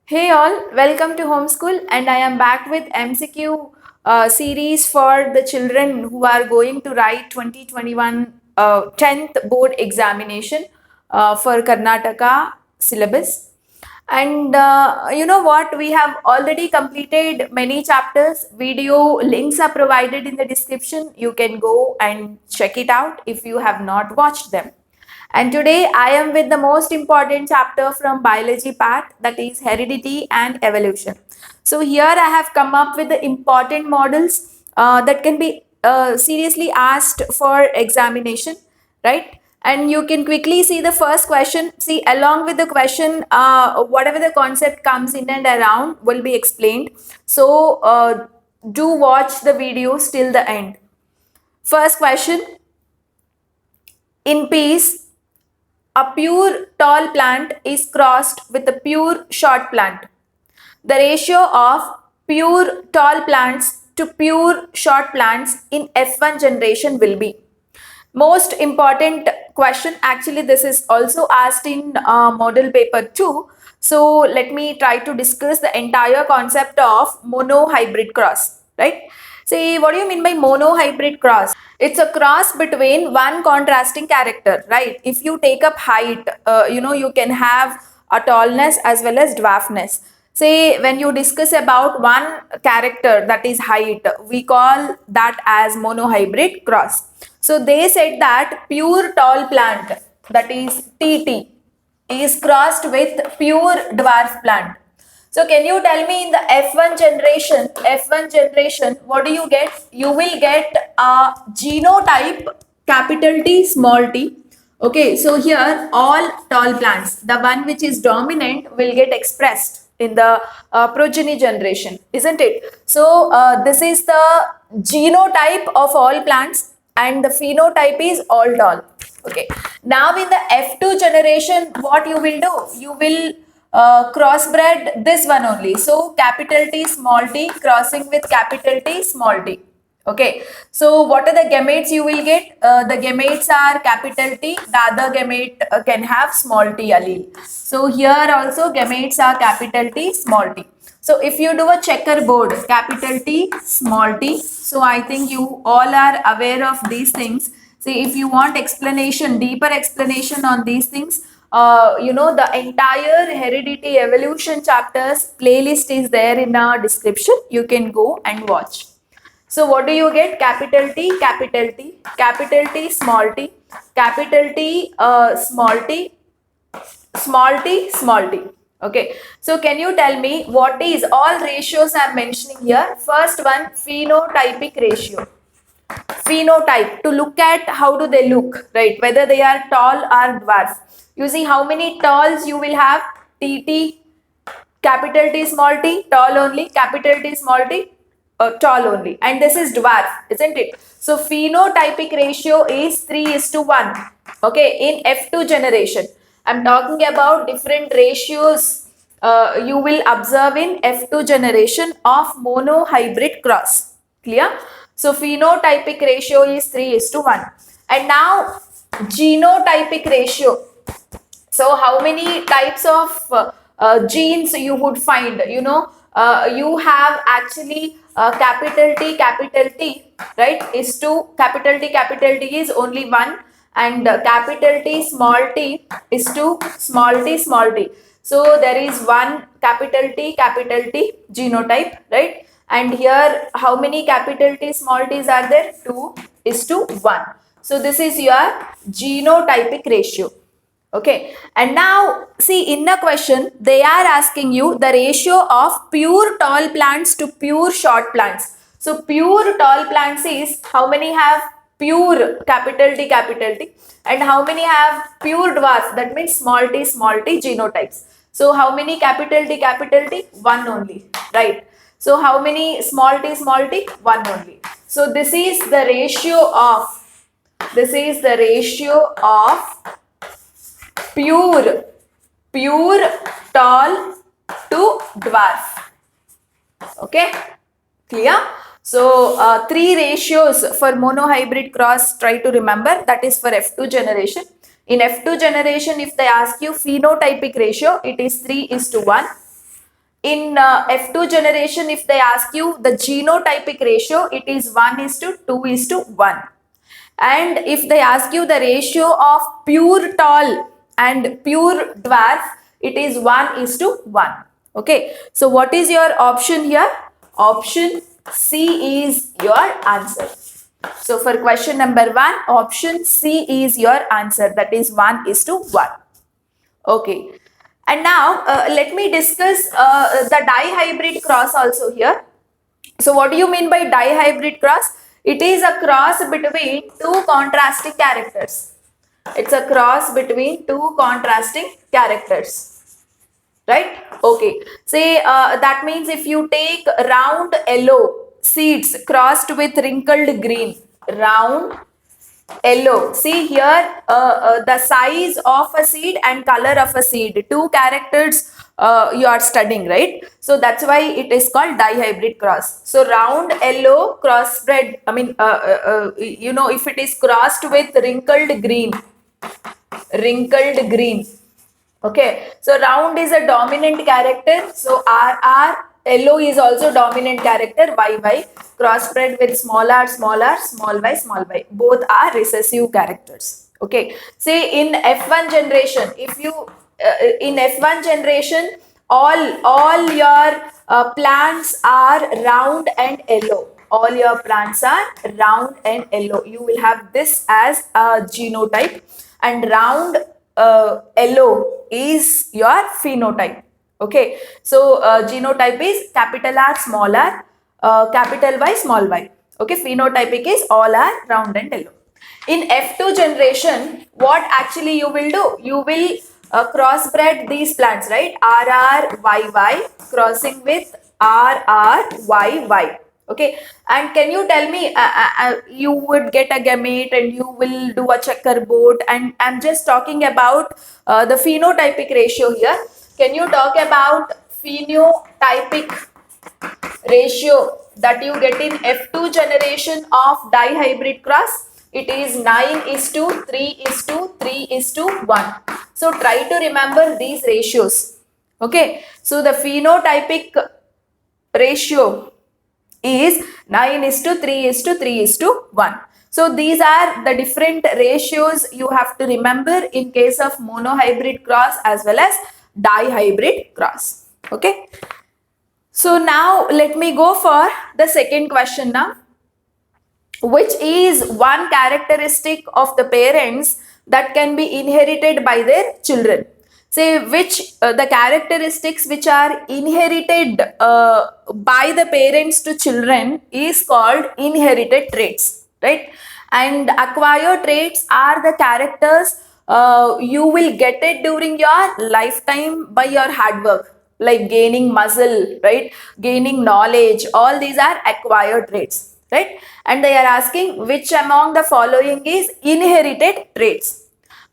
Hey all, welcome to Homeschool, and I am back with MCQ series for the children who are going to write 2021 10th board examination for Karnataka syllabus. And you know what? We have already completed many chapters. Video links are provided in the description. You can go and check it out if you have not watched them. And today I am with the most important chapter from biology part, that is heredity and evolution. So here I have come up with the important models that can be seriously asked for examination, right? And you can quickly see the first question. See, along with the question, whatever the concept comes in and around will be explained. So do watch the videos till the end. First question: in peace, a pure tall plant is crossed with a pure short plant. The ratio of pure tall plants to pure short plants in F1 generation will be. Most important question, actually this is also asked in model paper 2. So let me try to discuss the entire concept of monohybrid cross, right? See, what do you mean by monohybrid cross? It's a cross between one contrasting character, right? If you take up height, you can have a tallness as well as dwarfness. Say when you discuss about one character, that is height, we call that as monohybrid cross. So they said that pure tall plant, that is TT, is crossed with pure dwarf plant. So can you tell me in the F1 generation, what do you get? You will get a genotype capital T, small t. Okay, so here all tall plants, the one which is dominant will get expressed in the progeny generation, isn't it? So this is the genotype of all plants and the phenotype is all tall. Okay, now in the F2 generation, what you will do? You will crossbred this one only. So capital T small t crossing with capital T small t. Okay, so what are the gametes you will get? The gametes are capital T, the other gamete can have small t allele. So here also gametes are capital T, small t. So if you do a checkerboard, capital T, small t, so I think you all are aware of these things. See, if you want explanation, deeper explanation on these things, the entire heredity evolution chapters playlist is there in our description. You can go and watch. So what do you get? Capital T, capital T, capital T, small t, capital T, small t, small t, small t. Okay. So can you tell me what is all ratios I am mentioning here? First one, phenotypic ratio. Phenotype, to look at how do they look, right? Whether they are tall or dwarf. You see how many talls you will have? TT, capital T, small t, tall only, capital T, small t, tall only, and this is dwarf, isn't it? So phenotypic ratio is 3:1. Okay, in F2 generation, I'm talking about different ratios you will observe in F2 generation of monohybrid cross. Clear? So phenotypic ratio is 3:1. And now genotypic ratio. So how many types of genes you would find? You have actually capital T, right? Is two. Capital T is only one, and capital T, small t is two. Small t. So there is one capital T genotype, right? And here, how many capital T, small t's are there? 2:1. So this is your genotypic ratio. Okay, and now see in the question they are asking you the ratio of pure tall plants to pure short plants. So pure tall plants is how many have pure capital T, and how many have pure dwarf, that means small t genotypes. So how many capital T? One only, right? So how many small t? One only. So this is the ratio of pure tall to dwarf. Okay, clear? So three ratios for monohybrid cross, try to remember, that is for F2 generation. In F2 generation, if they ask you phenotypic ratio, it is 3:1. In F2 generation, if they ask you the genotypic ratio, it is 1:2:1. And if they ask you the ratio of pure tall and pure dwarf, it is 1:1. Okay, so what is your option here? Option C is your answer. So for question number 1, option C is your answer, that is 1:1. Okay, and now let me discuss the dihybrid cross also here. So what do you mean by dihybrid cross? It is a cross between two contrasting characters. It's a cross between two contrasting characters. Right? Okay. Say that means if you take round yellow seeds crossed with wrinkled green, round yellow. See here the size of a seed and color of a seed. Two characters you are studying, right? So that's why it is called dihybrid cross. So round yellow crossbred, I mean, if it is crossed with wrinkled green, wrinkled green. Okay, so round is a dominant character. So RR, yellow is also dominant character. YY, crossbred with small r, small y, small y. Both are recessive characters. Okay, say in F1 generation, if you in F1 generation, all your plants are round and yellow. All your plants are round and yellow. You will have this as a genotype, and round yellow is your phenotype. Okay, so genotype is capital R, small r, capital Y, small y. Okay, phenotypic is all are round and yellow. In F2 generation, what actually you will do? You will crossbred these plants, right? RRYY crossing with RRYY. Okay, and can you tell me, you would get a gamete and you will do a checkerboard, and I'm just talking about the phenotypic ratio here. Can you talk about phenotypic ratio that you get in F2 generation of dihybrid cross? It is 9:3:3:1. So try to remember these ratios. Okay, so the phenotypic ratio is 9:3:3:1. So these are the different ratios you have to remember in case of monohybrid cross as well as dihybrid cross. Okay. So now let me go for the second question now. Which is one characteristic of the parents that can be inherited by their children? Say which the characteristics which are inherited by the parents to children is called inherited traits, right? And acquired traits are the characters you will get it during your lifetime by your hard work, like gaining muscle, right? Gaining knowledge. All these are acquired traits, right? And they are asking which among the following is inherited traits.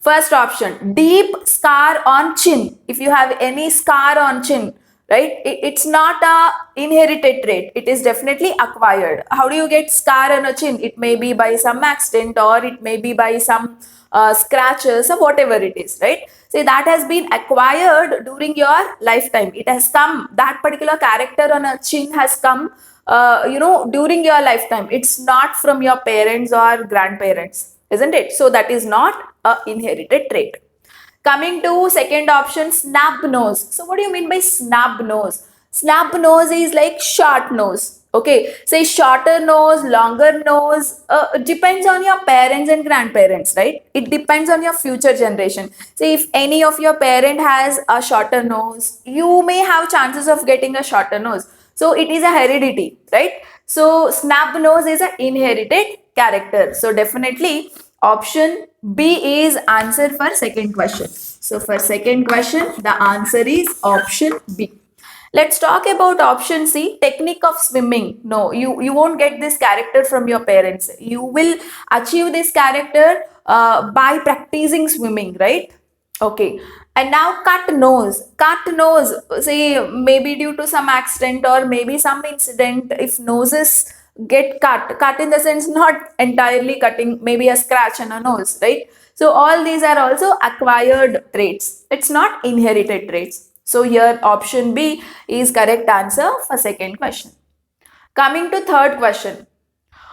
First option, deep scar on chin. If you have any scar on chin, right, it's not a inherited trait. It is definitely acquired. How do you get scar on a chin? It may be by some accident, or it may be by some scratches, or whatever it is, right? Say that has been acquired during your lifetime. It has come, that particular character on a chin has come during your lifetime. It's not from your parents or grandparents, isn't it? So that is not a inherited trait. Coming to second option, snub nose. So what do you mean by snub nose? Snub nose is like short nose. Okay, say shorter nose, longer nose, depends on your parents and grandparents, right? It depends on your future generation. Say if any of your parent has a shorter nose, you may have chances of getting a shorter nose. So it is a heredity, right? So snub nose is an inherited character. So definitely option B is answer for second question. So for second question, the answer is option B. Let's talk about option C, technique of swimming. No, you won't get this character from your parents. You will achieve this character by practicing swimming, right? Okay. And now cut nose. Cut nose, say maybe due to some accident or maybe some incident, if noses get cut in the sense not entirely cutting, maybe a scratch on a nose, right? So all these are also acquired traits. It's not inherited traits. So here option B is correct answer for second question. Coming to third question.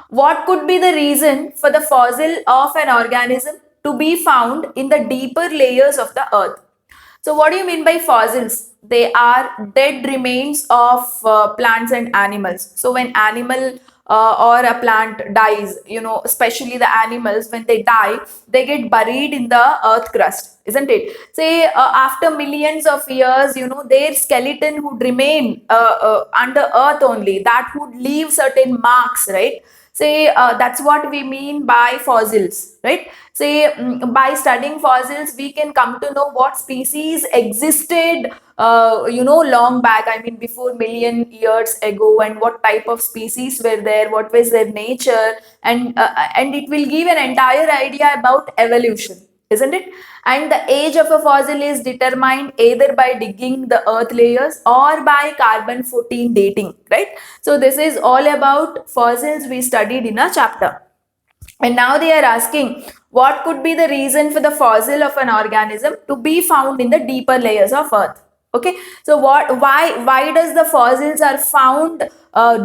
What could be the reason for the fossil of an organism to be found in the deeper layers of the earth? So, what do you mean by fossils? They are dead remains of plants and animals. So, when animal or a plant dies, especially the animals, when they die, they get buried in the earth crust, isn't it? Say after millions of years, their skeleton would remain under earth only. That would leave certain marks, right? Say that's what we mean by fossils, right? Say by studying fossils we can come to know what species existed long back, I mean before million years ago, and what type of species were there, what was their nature, and it will give an entire idea about evolution, isn't it? And the age of a fossil is determined either by digging the earth layers or by carbon 14 dating, right? So this is all about fossils we studied in a chapter. And now they are asking what could be the reason for the fossil of an organism to be found in the deeper layers of earth. Okay, so why does the fossils are found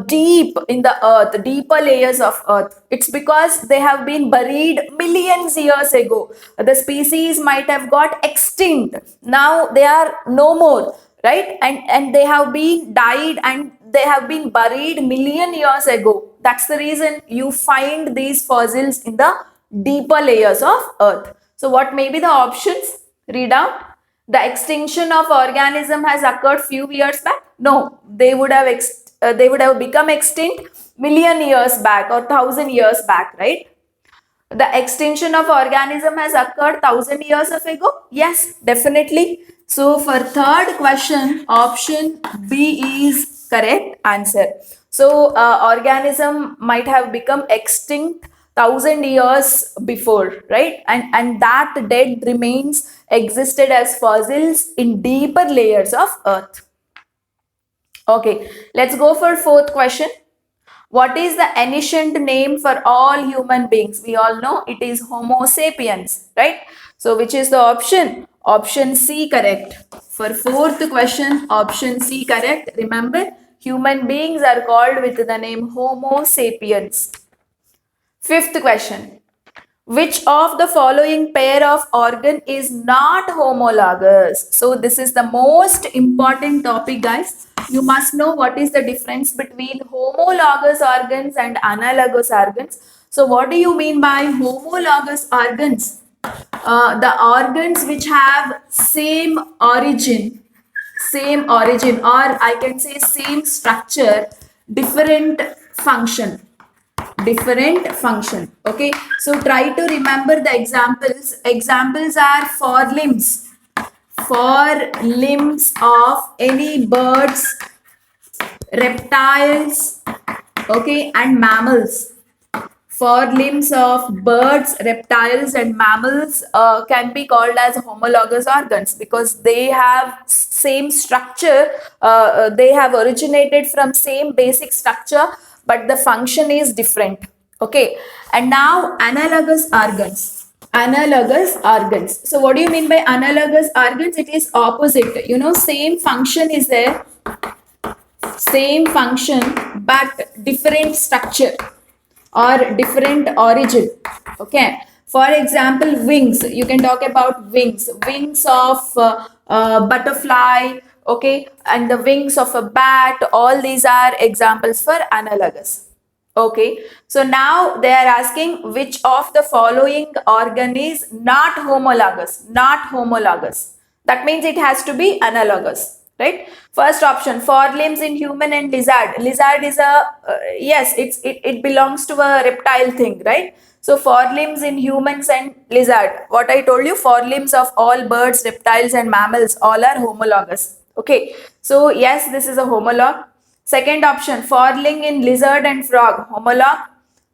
deep in the earth, deeper layers of earth? It's because they have been buried millions years ago. The species might have got extinct. Now they are no more, right? And they have been died and they have been buried million years ago. That's the reason you find these fossils in the deeper layers of earth. So what may be the options? Read out. The extinction of organism has occurred few years back. No, they would have become extinct million years back or 1,000 years back, right? The extinction of organism has occurred 1,000 years ago. Yes, definitely. So for third question, option B is correct answer. So organism might have become extinct 1,000 years before, right? And that dead remains existed as fossils in deeper layers of earth. Okay, let's go for fourth question. What is the ancient name for all human beings? We all know it is Homo sapiens, right? So which is the option? Option C correct. For fourth question, option C correct. Remember, human beings are called with the name Homo sapiens. Fifth question. Which of the following pair of organ is not homologous? So this is the most important topic, guys. You must know what is the difference between homologous organs and analogous organs. So what do you mean by homologous organs? The organs which have same origin, or I can say same structure, different function. Okay, so try to remember the examples are for limbs of any birds, reptiles, okay, and mammals. For limbs of birds, reptiles, and mammals can be called as homologous organs because they have same structure. They have originated from same basic structure, but the function is different. Okay, and now analogous organs. So what do you mean by analogous organs? It is opposite. Same function is there, same function, but different structure or different origin. Okay, for example, wings. You can talk about wings of butterfly, okay, and the wings of a bat. All these are examples for analogous. Okay, so now they are asking which of the following organ is not homologous. That means it has to be analogous, right? First option, forelimbs in human and lizard. Lizard is a yes, it belongs to a reptile thing, right? So forelimbs in humans and lizard. What I told you, forelimbs of all birds, reptiles, and mammals, all are homologous. Okay, so yes, this is a homolog. Second option, foreling in lizard and frog, homolog.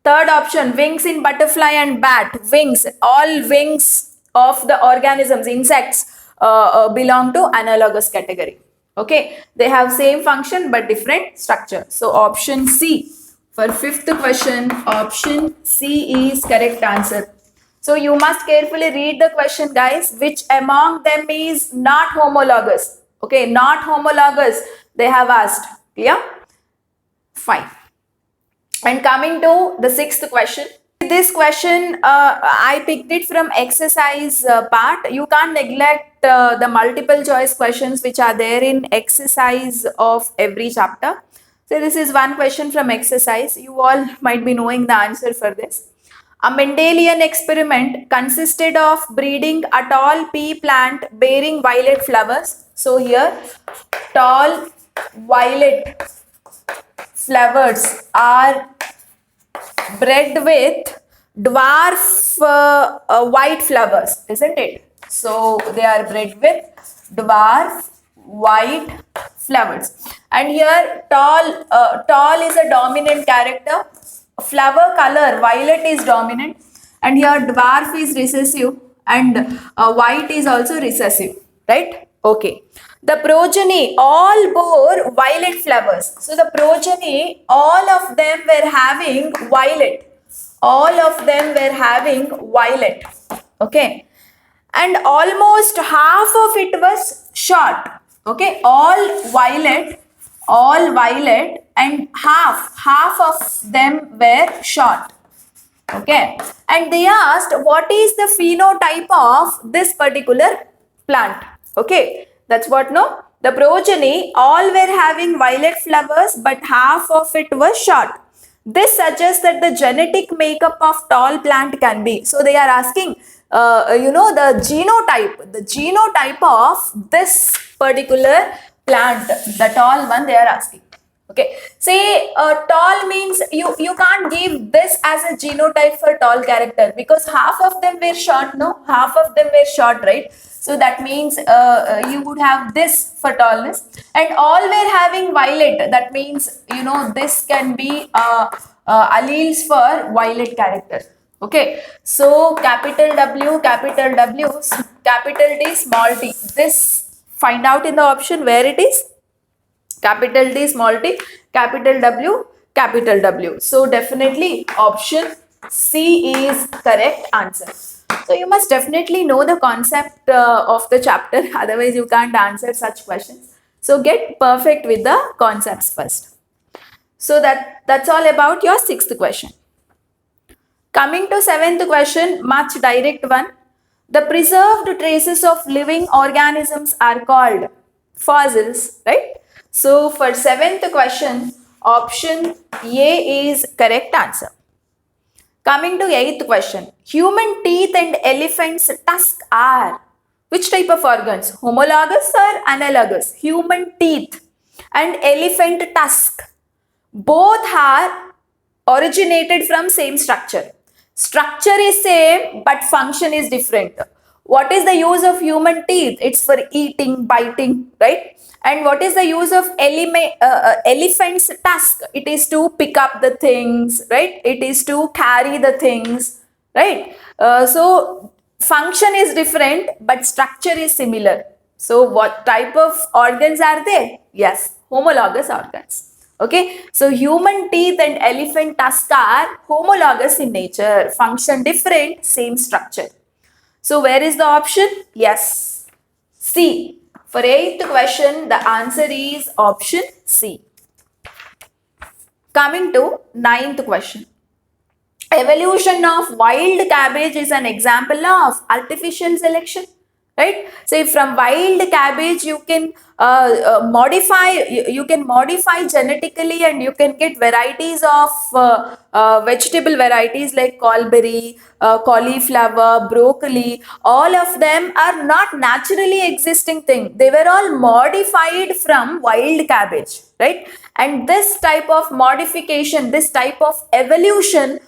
Third option, wings in butterfly and bat. Wings, all wings of the organisms, insects, belong to analogous category. Okay, they have same function but different structure. So option C. For fifth question, option C is correct answer. So you must carefully read the question, guys. Which among them is not homologous? Okay, not homologous, they have asked. Clear? Fine. And coming to the sixth question. This question, I picked it from exercise part. You can't neglect the multiple choice questions which are there in exercise of every chapter. So this is one question from exercise. You all might be knowing the answer for this. A Mendelian experiment consisted of breeding a tall pea plant bearing violet flowers. So here, tall violet flowers are bred with dwarf white flowers, isn't it? So they are bred with dwarf white flowers. And here tall is a dominant character. Flower color violet is dominant, and here dwarf is recessive, and white is also recessive, right? Okay. The progeny all bore violet flowers. So the progeny, all of them were having violet. All of them were having violet. Okay. And almost half of it was short. Okay. All violet, and half of them were short. Okay. And they asked what is the phenotype of this particular plant. Okay. That's what, no? The progeny all were having violet flowers, but half of it was short. This suggests that the genetic makeup of tall plant can be. So they are asking, the genotype of this particular plant, the tall one they are asking. Okay, say tall means you can't give this as a genotype for tall character because half of them were short, no? Half of them were short, right? So that means you would have this for tallness, and all were having violet. That means this can be alleles for violet character. Okay, so capital W, capital T, small t. This find out in the option where it is. Capital T, small t, capital W, capital W. So definitely option C is correct answer. So you must definitely know the concept of the chapter, otherwise you can't answer such questions. So get perfect with the concepts first. So that's all about your sixth question. Coming to seventh question, much direct one. The preserved traces of living organisms are called fossils, right? So for seventh question, option A is correct answer. Coming to eighth question, human teeth and elephant's tusk are which type of organs? Homologous or analogous? Human teeth and elephant tusk both are originated from same structure. Structure is same but function is different. What is the use of human teeth? It's for eating, biting, right? And what is the use of elephant's tusk? It is to pick up the things, right? It is to carry the things, right? So function is different but structure is similar. So what type of organs are they? Yes, homologous organs. Okay, so human teeth and elephant tusk are homologous in nature, function different, same structure. So where is the option? Yes, C. For eighth question, the answer is option C. Coming to ninth question. Evolution of wild cabbage is an example of artificial selection, right? So from wild cabbage you can modify genetically, and you can get varieties of vegetable varieties like callberry, cauliflower, broccoli. All of them are not naturally existing thing. They were all modified from wild cabbage, right? And this type of modification, this type of evolution,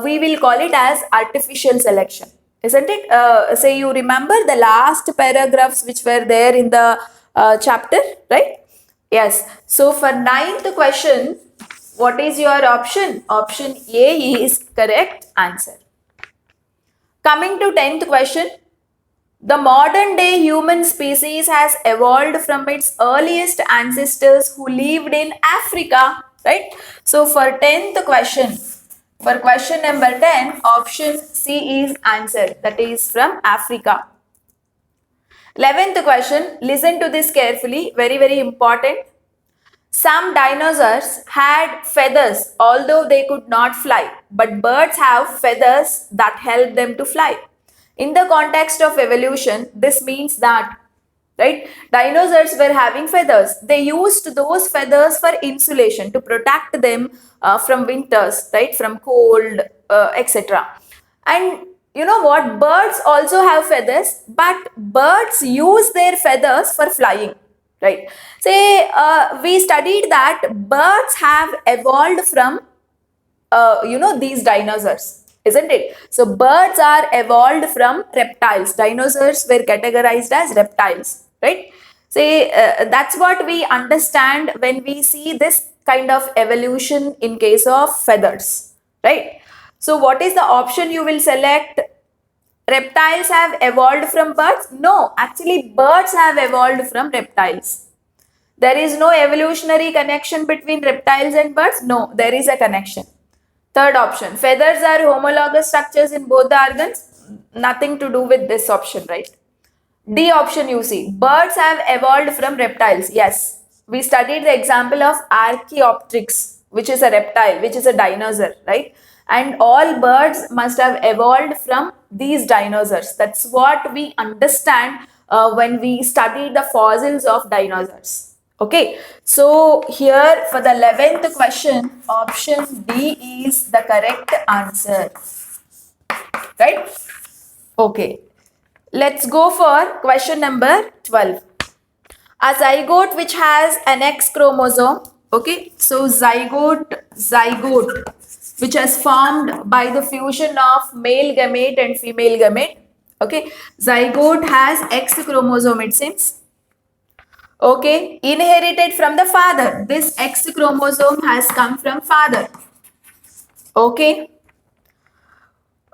we will call it as artificial selection, isn't it? Say you remember the last paragraphs which were there in the chapter, right? Yes. So for ninth question, what is your option? Option A is correct answer. Coming to 10th question, the modern day human species has evolved from its earliest ancestors who lived in Africa, right? So for 10th question, for question number 10, option C is answer, that is from Africa. 11th question, listen to this carefully, very, very important. Some dinosaurs had feathers, although they could not fly, but birds have feathers that help them to fly. In the context of evolution, this means that, right, dinosaurs were having feathers. They used those feathers for insulation to protect them from winters, right, from cold, etc. And you know what? Birds also have feathers, but birds use their feathers for flying, right? Say we studied that birds have evolved from these dinosaurs, isn't it? So birds are evolved from reptiles. Dinosaurs were categorized as reptiles, right? Say that's what we understand when we see this kind of evolution in case of feathers, right? So what is the option you will select? Reptiles have evolved from birds? No, actually birds have evolved from reptiles. There is no evolutionary connection between reptiles and birds? No, there is a connection. Third option, feathers are homologous structures in both the organs? Nothing to do with this option, right? D option you see, birds have evolved from reptiles. Yes, we studied the example of Archaeopteryx, which is a reptile, which is a dinosaur, right? And all birds must have evolved from these dinosaurs. That's what we understand when we study the fossils of dinosaurs. Okay, so here for the 11th question, option D is the correct answer, right? Okay, let's go for question number 12. A zygote which has an X chromosome, okay, so zygote, which has formed by the fusion of male gamete and female gamete, okay, zygote has X chromosome, it seems. Okay, inherited from the father. This X chromosome has come from father. Okay,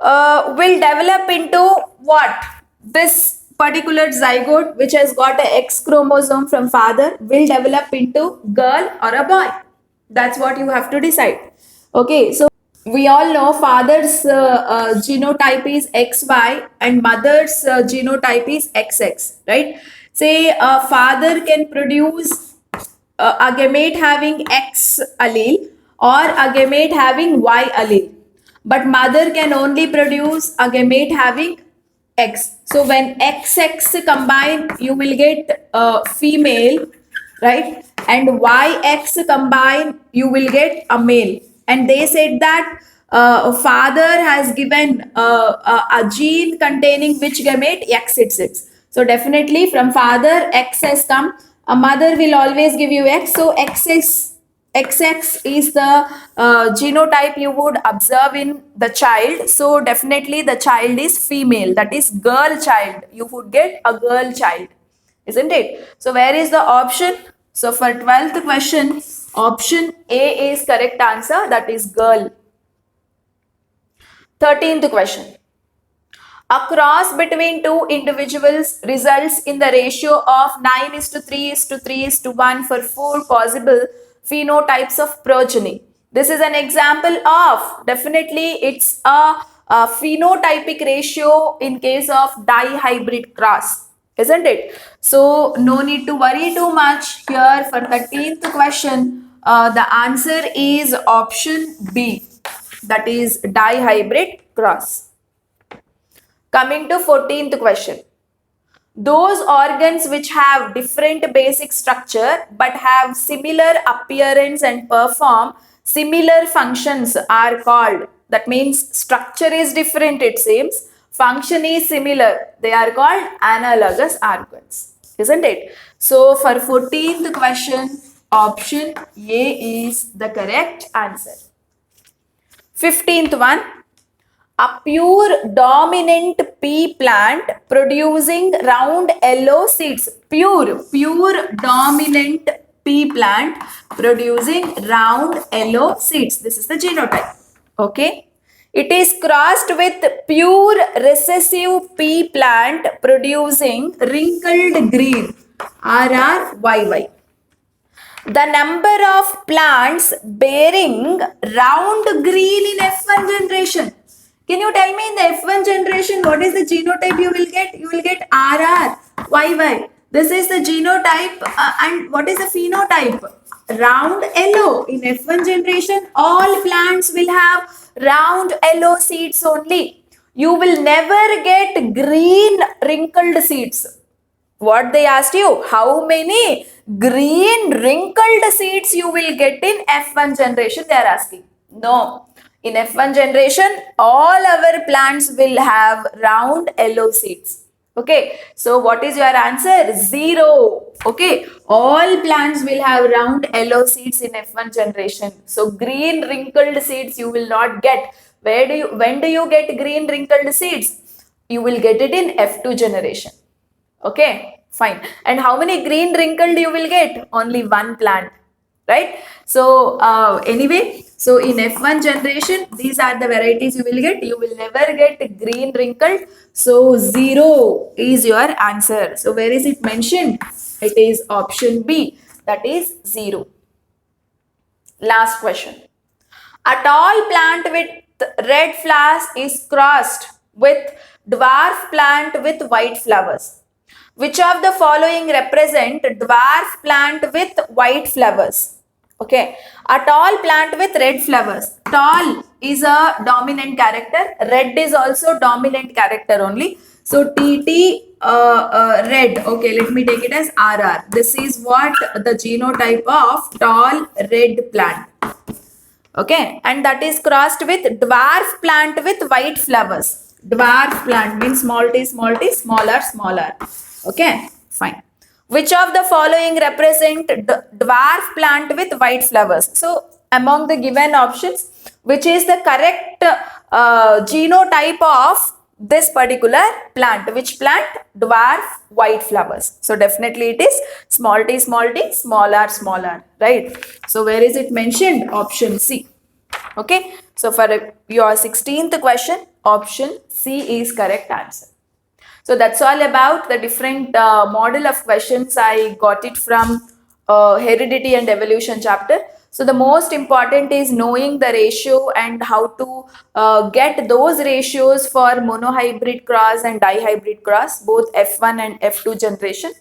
will develop into what? This particular zygote which has got a X chromosome from father will develop into girl or a boy. That's what you have to decide. Okay, so we all know father's genotype is XY and mother's genotype is XX, right? Say a father can produce a gamete having X allele or a gamete having Y allele, but mother can only produce a gamete having X. So when XX combine, you will get female, right? And YX combine, you will get a male. And they said that father has given a gene containing which gamete? X86. So definitely from father X has come. A mother will always give you X. So XX is the genotype you would observe in the child. So definitely the child is female. That is girl child. You would get a girl child, isn't it? So where is the option? So for 12th question, option A is correct answer. That is girl. 13th question. A cross between two individuals results in the ratio of 9:3:3:1 for 4 possible phenotypes of progeny. This is an example of, definitely it's a phenotypic ratio in case of dihybrid cross, isn't it? So no need to worry too much here. For 13th question, the answer is option B, that is dihybrid cross. Coming to 14th question. Those organs which have different basic structure but have similar appearance and perform similar functions are called, that means structure is different, it seems, function is similar, they are called analogous organs, isn't it? So for 14th question, option A is the correct answer. 15th one. A pure dominant pea plant producing round yellow seeds. Pure dominant pea plant producing round yellow seeds. This is the genotype. Okay. It is crossed with pure recessive pea plant producing wrinkled green. RRYY. The number of plants bearing round green in F1 generation. Can you tell me in the F1 generation what is the genotype you will get? You will get RR. Why why? This is the genotype and what is the phenotype? Round yellow. In F1 generation, all plants will have round yellow seeds only. You will never get green wrinkled seeds. What they asked you? How many green wrinkled seeds you will get in F1 generation? They are asking. No. In F1 generation, all our plants will have round yellow seeds. Okay. So what is your answer? 0. Okay. All plants will have round yellow seeds in F1 generation. So green wrinkled seeds you will not get. When do you get green wrinkled seeds? You will get it in F2 generation. Okay, fine. And how many green wrinkled you will get? Only one plant, right? So anyway, so in F1 generation, these are the varieties you will get. You will never get green wrinkled. So 0 is your answer. So where is it mentioned? It is option B. That is 0. Last question. A tall plant with red flowers is crossed with dwarf plant with white flowers. Which of the following represent dwarf plant with white flowers? Okay, a tall plant with red flowers. Tall is a dominant character. Red is also dominant character only. So TT red. Okay, let me take it as RR. This is what the genotype of tall red plant. Okay, and that is crossed with dwarf plant with white flowers. Dwarf plant means small t, smaller. Okay, fine. Which of the following represent dwarf plant with white flowers? So among the given options, which is the correct genotype of this particular plant? Which plant? Dwarf white flowers. So definitely it is small t, smaller, right? So where is it mentioned? Option C. Okay. So for your 16th question, option C is correct answer. So that's all about the different model of questions. I got it from heredity and evolution chapter. So the most important is knowing the ratio and how to get those ratios for monohybrid cross and dihybrid cross, both F1 and F2 generation.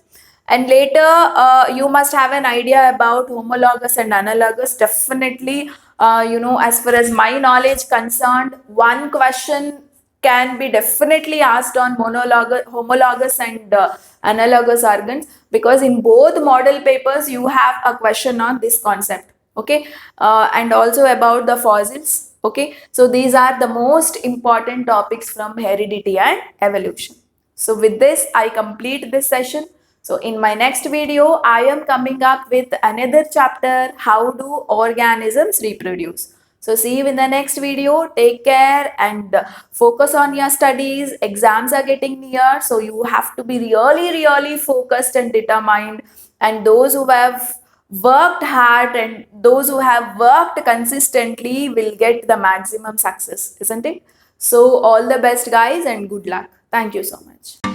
And later you must have an idea about homologous and analogous. Definitely, as far as my knowledge concerned, one question can be definitely asked on homologous and analogous organs, because in both model papers you have a question on this concept. Okay, and also about the fossils. Okay, so these are the most important topics from heredity and evolution. So with this, I complete this session. So in my next video, I am coming up with another chapter, how do organisms reproduce. So see you in the next video. Take care and focus on your studies. Exams are getting near, so you have to be really focused and determined. And those who have worked hard and those who have worked consistently will get the maximum success, isn't it? So all the best guys and good luck. Thank you so much.